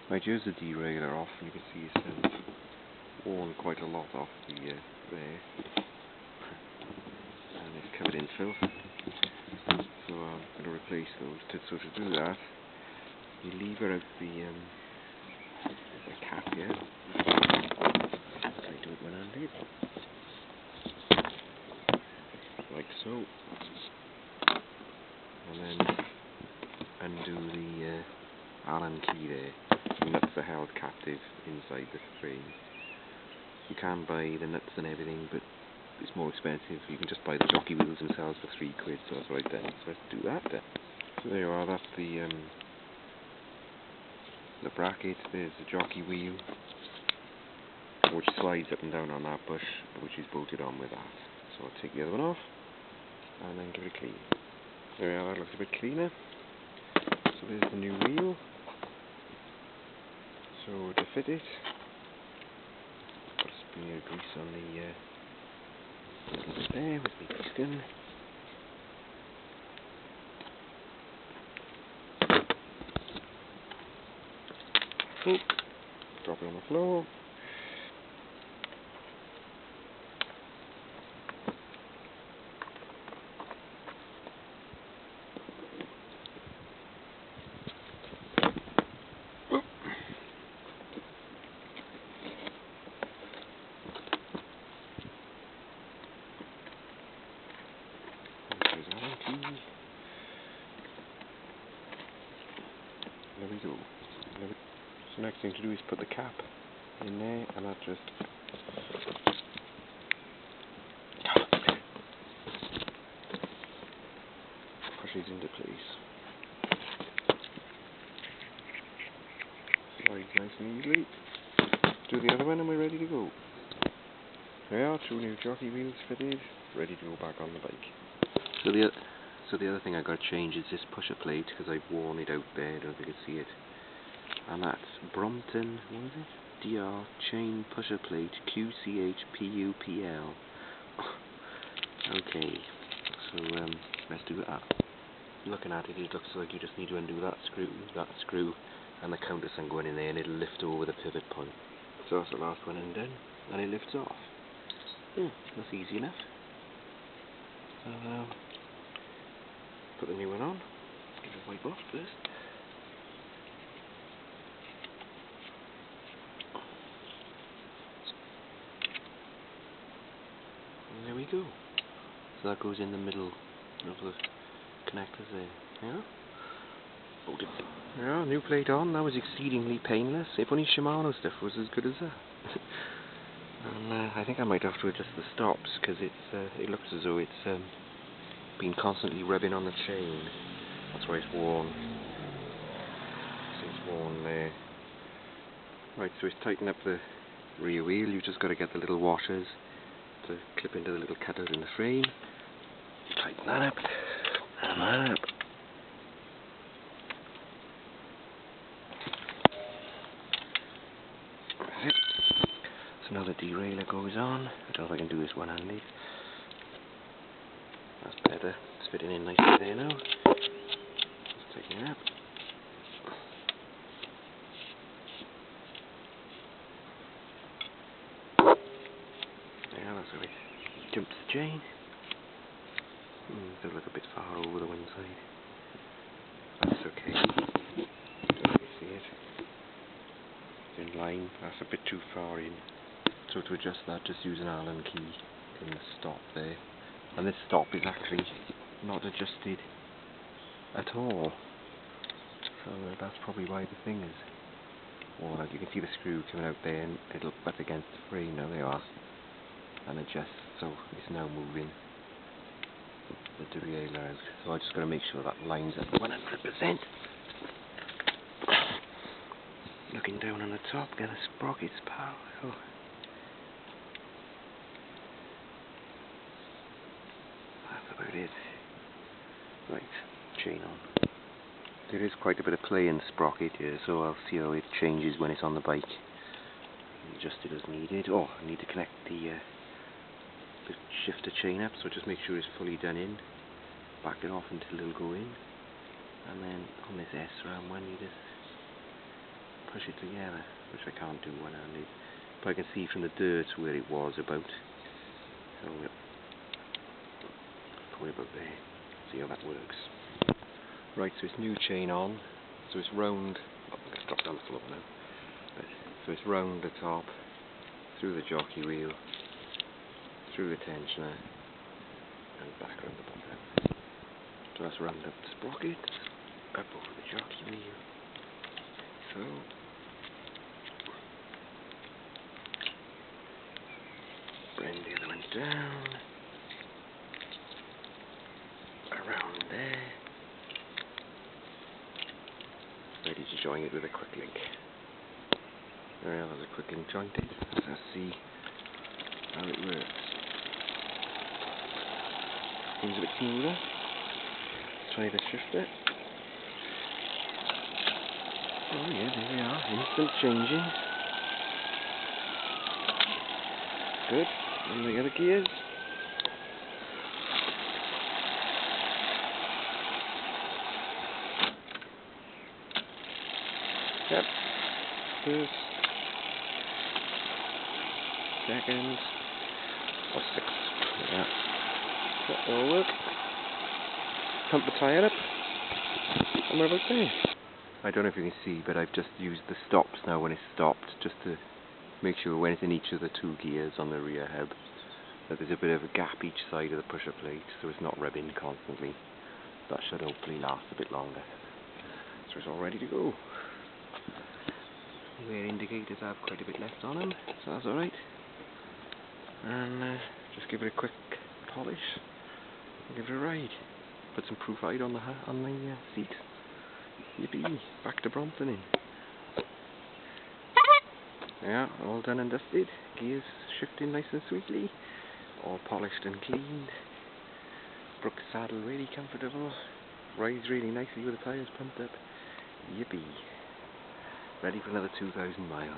Right, here's the derailleur off, and you can see it's worn quite a lot off the there, and it's covered in filth. So I'm going to replace those. So to do that, you lever out there's a cap here. I do it one-handed, like so, and then undo the Allen key there. The nuts are held captive inside the frame. You can buy the nuts and everything, but it's more expensive. You can just buy the jockey wheels themselves for £3, so that's what I've done. So let's do that then. So there you are, that's the bracket. There's the jockey wheel, which slides up and down on that bush, which is bolted on with that. So I'll take the other one off, and then give it a clean. There we are, that looks a bit cleaner. So there's the new wheel. So to fit it, put a smear of grease on the little bit there with the piston. Drop it on the floor. There we go. So next thing to do is put the cap in there, and that just pushes into place. Slides nice and easily. Do the other one and we're ready to go. There we are, 2 new jockey wheels fitted, ready to go back on the bike. So the other thing I got to change is this pusher plate, because I've worn it out there. I don't know if you can see it. And that's Brompton, what is it? DR chain pusher plate QCHPUPL. Okay, so let's do that. Looking at it, it looks like you just need to undo that screw, and the countersunk going in there, and it'll lift over the pivot point. So that's the last one undone, and it lifts off. That's easy enough. So put the new one on. Give it a wipe off first. And there we go. So that goes in the middle of the connectors there. Yeah. Hold it. Yeah, new plate on. That was exceedingly painless. If only Shimano stuff was as good as that. And I think I might have to adjust the stops, because it looks as though it's been constantly rubbing on the chain. That's why it's worn. So it's worn there. Right, so it's tightened up the rear wheel. You've just got to get the little washers to clip into the little cutters in the frame. Tighten that up, and that up. That's it. So now the derailleur goes on. I don't know if I can do this one-handed. That's better. It's fitting in nicely there now. Just tighten it up. Yeah, that's how it jumps the chain. Does look a bit far over the one side. That's okay. Don't see it. It's in line. That's a bit too far in. So to adjust that, just use an Allen key in the stop there. And this stop is actually not adjusted at all. So that's probably why the thing is worn out. You can see the screw coming out there, and it'll butt against the frame. Now there you are. And adjust. So it's now moving the derailleur out. So I just got to make sure that lines up 100%. Looking down on the top, get the sprockets powerful. That's about it. Right, chain on. There is quite a bit of play in the sprocket here, so I'll see how it changes when it's on the bike. Adjust it as needed. Oh, I need to connect the shifter chain up, so just make sure it's fully done in. Back it off until it'll go in, and then on this SRAM one you just push it together, which I can't do one-handed. But I can see from the dirt where it was about. So we'll put it about there. See how that works. Right, so it's new chain on. So it's round. Oh, I'm going to drop down the floor now. Right. So it's round the top, through the jockey wheel, through the tensioner, and back around the bottom. So that's round up the sprocket, up over the jockey wheel. So bring the other one down, around there, ready to join it with a quick link. There there's a quick link jointed. Let's see how it works. Seems a bit smoother. Try the shifter. Oh yeah, there we are. Instant changing. Good. And the other gears. Yep. First. Second. Or sixth. Yeah. That'll work. Pump the tyre up. And we're about there. I don't know if you can see, but I've just used the stops now when it's stopped, just to make sure when it's in each of the two gears on the rear hub that there's a bit of a gap each side of the pusher plate, so it's not rubbing constantly. That should hopefully last a bit longer. So it's all ready to go. Rear indicators have quite a bit left on them, so that's alright. And just give it a quick polish and give it a ride. Put some proof hide on the seat. Yippee, back to Brompton in. Yeah, all done and dusted. Gears shifting nice and sweetly. All polished and cleaned. Brook saddle really comfortable. Rides really nicely with the tyres pumped up. Yippee. Ready for another 2,000 miles.